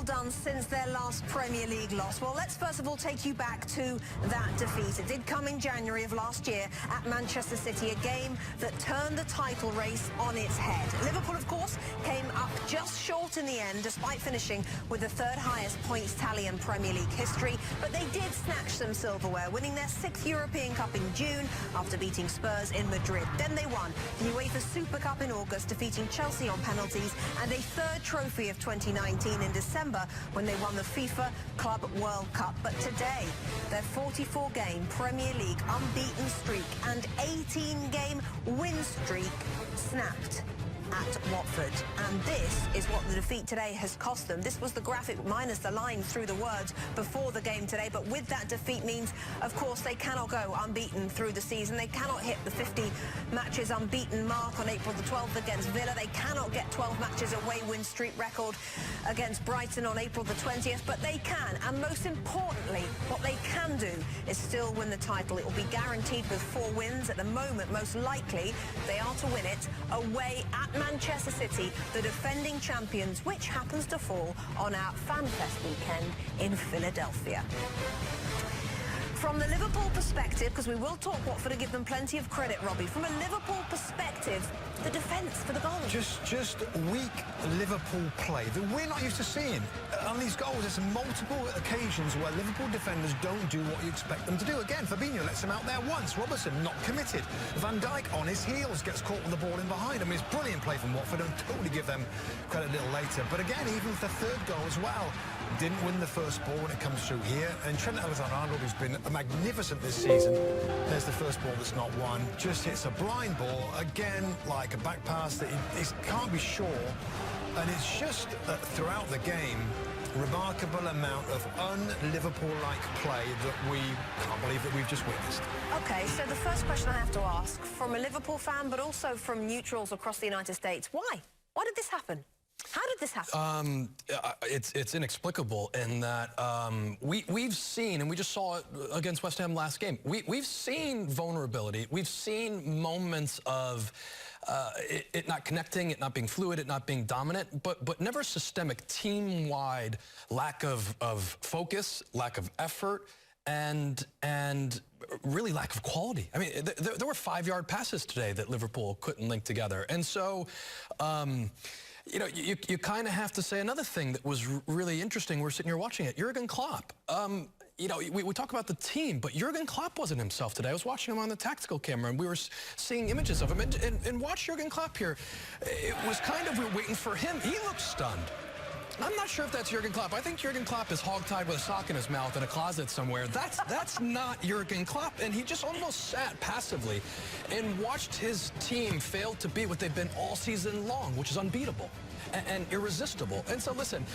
Liverpool done since their last Premier League loss? Well, let's first of all take you back to that defeat. It did come in January of last year at Manchester City, a game that turned the title race on its head. Liverpool, of course, came up just short in the end, despite finishing with the third highest points tally in Premier League history. But they did snatch some silverware, winning their 6th European Cup in June after beating Spurs in Madrid. Then they won the UEFA Super Cup in August, defeating Chelsea on penalties, and a third trophy of 2019 in December when they won the FIFA Club World Cup. But today, their 44-game Premier League unbeaten streak and 18-game win streak snapped at Watford. And this is what the defeat today has cost them. This was the graphic minus the lines through the words before the game today. But with that defeat means, of course, they cannot go unbeaten through the season. They cannot hit the 50 matches unbeaten mark on April the 12th against Villa. They cannot get 12 matches away win streak record against Brighton on April the 20th. But they can. And most importantly, what they can do is still win the title. It will be guaranteed with 4 wins. At the moment, most likely, they are to win it away at Manchester City, the defending champions, which happens to fall on our FanFest weekend in Philadelphia. From the Liverpool perspective, because we will talk Watford and give them plenty of credit, Robbie, from a Liverpool perspective, the defence for the goals. Just weak Liverpool play that we're not used to seeing. On these goals, there's multiple occasions where Liverpool defenders don't do what you expect them to do. Again, Fabinho lets him out there once. Robertson not committed. Van Dijk on his heels gets caught with the ball in behind. I mean, it's brilliant play from Watford, and totally give them credit a little later. But again, even with the third goal as well, didn't win the first ball when it comes through here. And Trent Alexander-Arnold, who's been magnificent this season, there's the first ball that's not won. Just hits a blind ball, again, like a back pass that he can't be sure. And it's just throughout the game, remarkable amount of un-Liverpool-like play that we can't believe that we've just witnessed. OK, so the first question I have to ask, from a Liverpool fan, but also from neutrals across the United States, why? Why did this happen? How did this happen? It's inexplicable in that we've seen, and we just saw it against West Ham last game, we've seen vulnerability. We've seen moments of it not connecting, it not being fluid, it not being dominant, but never systemic, team-wide lack of focus, lack of effort, and really lack of quality. I mean, there were 5-yard passes today that Liverpool couldn't link together. And so, you know, you kind of have to say another thing that was really interesting. We're sitting here watching it. Jurgen Klopp. You know, we talk about the team, but Jurgen Klopp wasn't himself today. I was watching him on the tactical camera, and we were seeing images of him. And watch Jurgen Klopp here. It was kind of, we're waiting for him. He looked stunned. I'm not sure if that's Jurgen Klopp. I think Jurgen Klopp is hogtied with a sock in his mouth in a closet somewhere. That's not Jurgen Klopp. And he just almost sat passively and watched his team fail to be what they've been all season long, which is unbeatable and irresistible. And so, listen,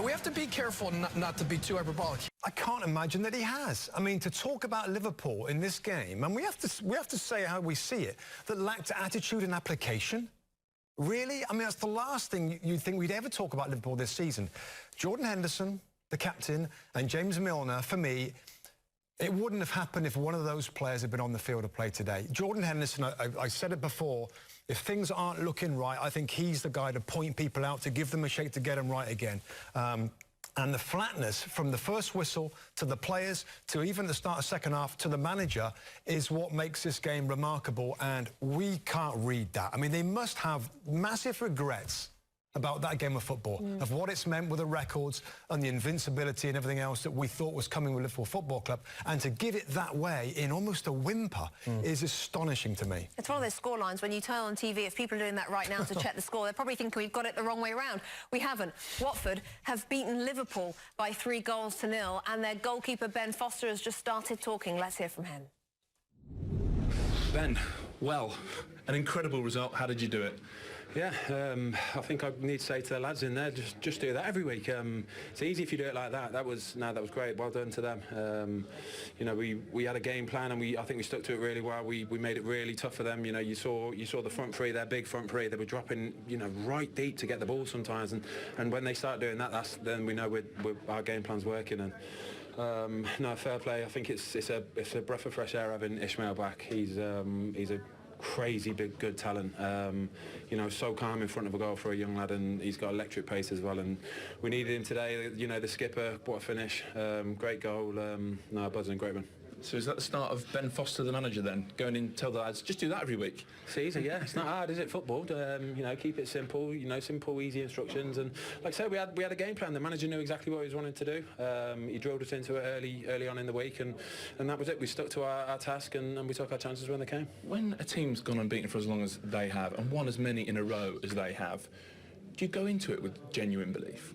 we have to be careful not to be too hyperbolic. I can't imagine that he has. I mean, to talk about Liverpool in this game, and we have to say how we see it, that lacked attitude and application. Really? I mean, that's the last thing you'd think we'd ever talk about Liverpool this season. Jordan Henderson, the captain, and James Milner, for me, it wouldn't have happened if one of those players had been on the field of play today. Jordan Henderson, I said it before, if things aren't looking right, I think he's the guy to point people out, to give them a shake, to get them right again. And the flatness from the first whistle to the players to even the start of second half to the manager is what makes this game remarkable, and we can't read that. I mean, they must have massive regrets about that game of football, of what it's meant with the records and the invincibility and everything else that we thought was coming with Liverpool Football Club. And to give it that way in almost a whimper is astonishing to me. It's one of those score lines when you turn on TV, if people are doing that right now to check the score, they're probably thinking we've got it the wrong way around. We haven't. Watford have beaten Liverpool by 3-0, and their goalkeeper Ben Foster has just started talking. Let's hear from him. Ben, well, an incredible result. How did you do it? Yeah, I think I need to say to the lads in there, just do that every week. It's easy if you do it like that. That was great. Well done to them. You know, we had a game plan, and I think we stuck to it really well. We made it really tough for them. You know, you saw the front three, their big front three. They were dropping, you know, right deep to get the ball sometimes, and when they start doing that, then we know our game plan's working. And no, fair play. I think it's a breath of fresh air having Ishmael back. He's a crazy big good talent. You know, so calm in front of a goal for a young lad, and he's got electric pace as well. And we needed him today. You know, the skipper, what a finish! Great goal. No, buzzing, great one. So is that the start of Ben Foster, the manager, then? Going in, tell the lads, just do that every week? It's easy, yeah. It's not hard, is it, football? You know, keep it simple, you know, simple, easy instructions. And like I said, we had a game plan. The manager knew exactly what he was wanting to do. He drilled us into it early on in the week, and that was it. We stuck to our task, and we took our chances when they came. When a team's gone unbeaten for as long as they have, and won as many in a row as they have, do you go into it with genuine belief?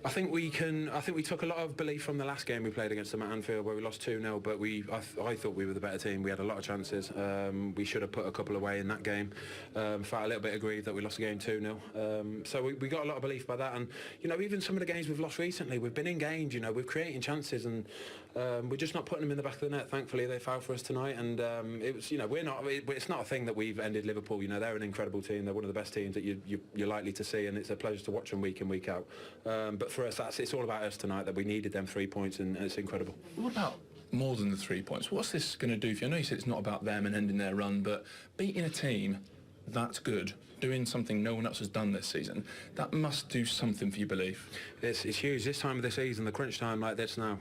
I think we took a lot of belief from the last game we played against them at Anfield, where we lost 2-0, but I thought we were the better team. We had a lot of chances. We should have put a couple away in that game. Felt a little bit aggrieved that we lost the game 2-0. So we got a lot of belief by that. And, you know, even some of the games we've lost recently, we've been engaged, you know, we're creating chances, and we're just not putting them in the back of the net. Thankfully, they fouled for us tonight, and it was, you know, it's not a thing that we've ended Liverpool. You know, they're an incredible team. They're one of the best teams that you're likely to see, and it's a pleasure to watch them week in, week out. But for us, it's all about us tonight, that we needed them 3 points, and it's incredible. What about more than the 3 points? What's this going to do for you? I know you said it's not about them and ending their run, but beating a team that's good, doing something no one else has done this season, that must do something for your belief. It's huge. This time of the season, the crunch time like this now,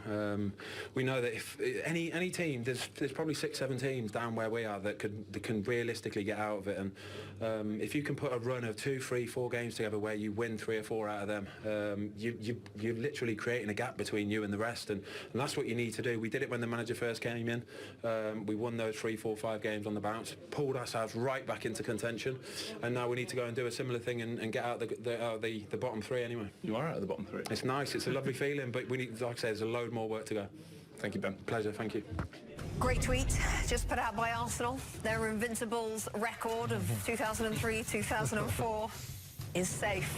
we know that if any team, there's probably 6-7 teams down where we are that can realistically get out of it, and if you can put a run of 2, 3, 4 games together where you win 3 or 4 out of them, you're literally creating a gap between you and the rest, and that's what you need to do. We did it when the manager first came in. We won those 3, 4, 5 games on the bounce, pulled ourselves right back into contention, and now we need to go and do a similar thing and get out the bottom 3 anyway. You are out of the bottom 3. It's nice. It's a lovely feeling, but we need, like I say, there's a load more work to go. Thank you, Ben. Pleasure. Thank you. Great tweet just put out by Arsenal. Their Invincibles record of 2003-2004 is safe.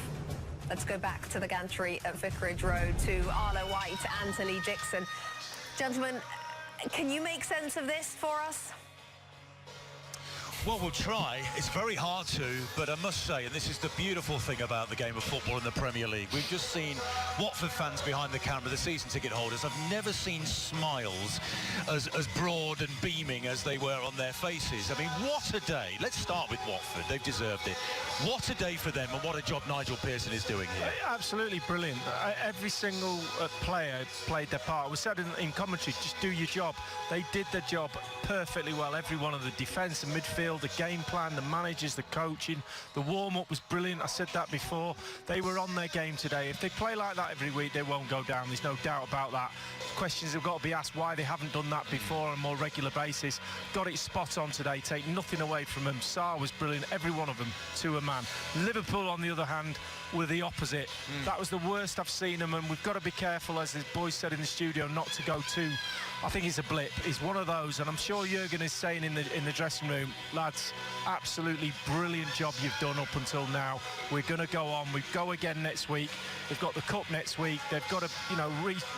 Let's go back to the gantry at Vicarage Road to Arlo White and to Lee Dixon. Gentlemen, can you make sense of this for us? Well, we'll try. It's very hard to, but I must say, and this is the beautiful thing about the game of football in the Premier League, we've just seen Watford fans behind the camera, the season ticket holders. I've never seen smiles as broad and beaming as they were on their faces. I mean, what a day. Let's start with Watford. They've deserved it. What a day for them, and what a job Nigel Pearson is doing here. Absolutely brilliant. Every single player played their part. We said in commentary, just do your job. They did their job perfectly well. Every one of the defence and midfield, the game plan, the managers, the coaching, the warm-up was brilliant. I said that before. They were on their game today. If they play like that every week, they won't go down. There's no doubt about that. Questions have got to be asked why they haven't done that before on a more regular basis. Got it spot on today. Take nothing away from them. Sarr was brilliant. Every one of them to a man. Liverpool, on the other hand, were the opposite. That was the worst I've seen them, and we've got to be careful, as the boys said in the studio, not to go too. I think it's a blip. It's one of those, and I'm sure Jurgen is saying in the dressing room, lads, absolutely brilliant job you've done up until now. We're going to go on. We go again next week. They've got the cup next week. They've got to, you know,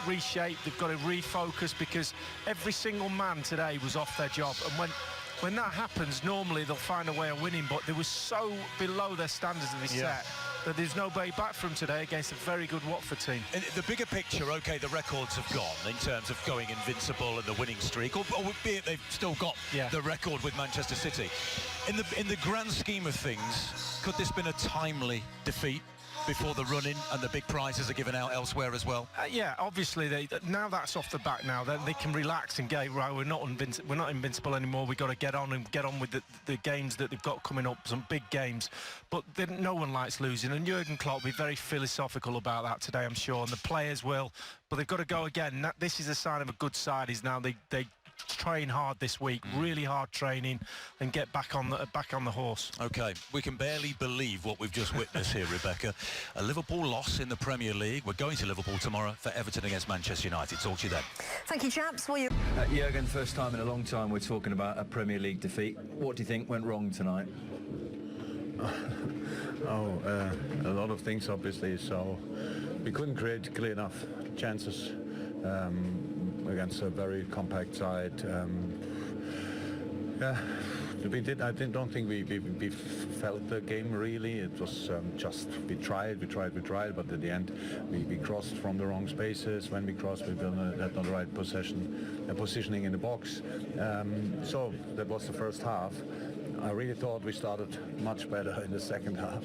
reshape. They've got to refocus, because every single man today was off their job, and when that happens, normally they'll find a way of winning, but they were so below their standards in this set that there's no way back from today against a very good Watford team. In the bigger picture, OK, the records have gone in terms of going invincible and the winning streak, or albeit they've still got the record with Manchester City. In the grand scheme of things, could this have been a timely defeat before the run-in and the big prizes are given out elsewhere as well? Yeah, obviously now that's off the back now. They can relax and go, right, we're not invincible anymore. We've got to get on with the games that they've got coming up, some big games. But no one likes losing, and Jurgen Klopp will be very philosophical about that today, I'm sure, and the players will. But they've got to go again. This is a sign of a good side. Is now they train hard this week, really hard training, and get back on the horse. OK, we can barely believe what we've just witnessed here, Rebecca. A Liverpool loss in the Premier League. We're going to Liverpool tomorrow for Everton against Manchester United. Talk to you then. Thank you, chaps. Well, Jurgen, first time in a long time we're talking about a Premier League defeat. What do you think went wrong tonight? A lot of things, obviously. So we couldn't create clear enough chances against a very compact side. I don't think we felt the game really. It was just we tried, but at the end we crossed from the wrong spaces. When we crossed, we had not the right positioning in the box. So that was the first half. I really thought we started much better in the second half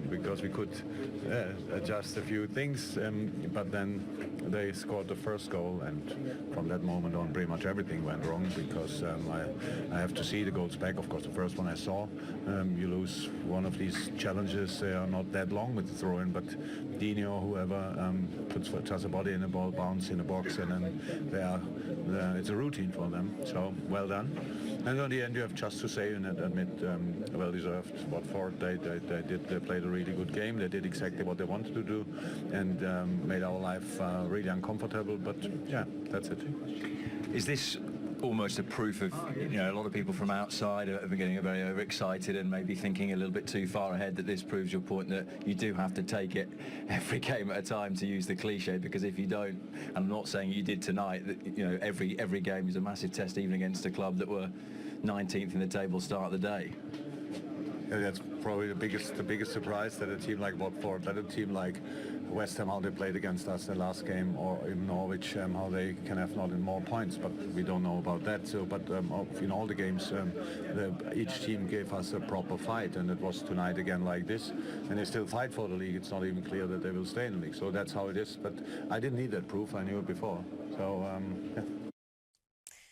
because we could adjust a few things, but then they scored the first goal, and from that moment on pretty much everything went wrong because I have to see the goals back. Of course, the first one I saw, you lose one of these challenges. They are not that long with the throw-in, but Dino, whoever, puts just a body in the ball, bounce in the box, and then it's a routine for them. So well done. And in the end, you have just to say and admit, well deserved. Watford, they played a really good game. They did exactly what they wanted to do, and made our life really uncomfortable. But yeah, that's it. Is this almost a proof of, you know, a lot of people from outside are getting very overexcited and maybe thinking a little bit too far ahead, that this proves your point that you do have to take it every game at a time, to use the cliche, because if you don't, and I'm not saying you did tonight, that, you know, every game is a massive test, even against a club that were 19th in the table start of the day. Yeah, that's probably the biggest surprise, that a team like Watford, that a team like West Ham, how they played against us the last game, or in Norwich, how they can have not in more points, but we don't know about that. So, but in all the games, each team gave us a proper fight, and it was tonight again like this, and they still fight for the league. It's not even clear that they will stay in the league. So that's how it is. But I didn't need that proof. I knew it before. So yeah.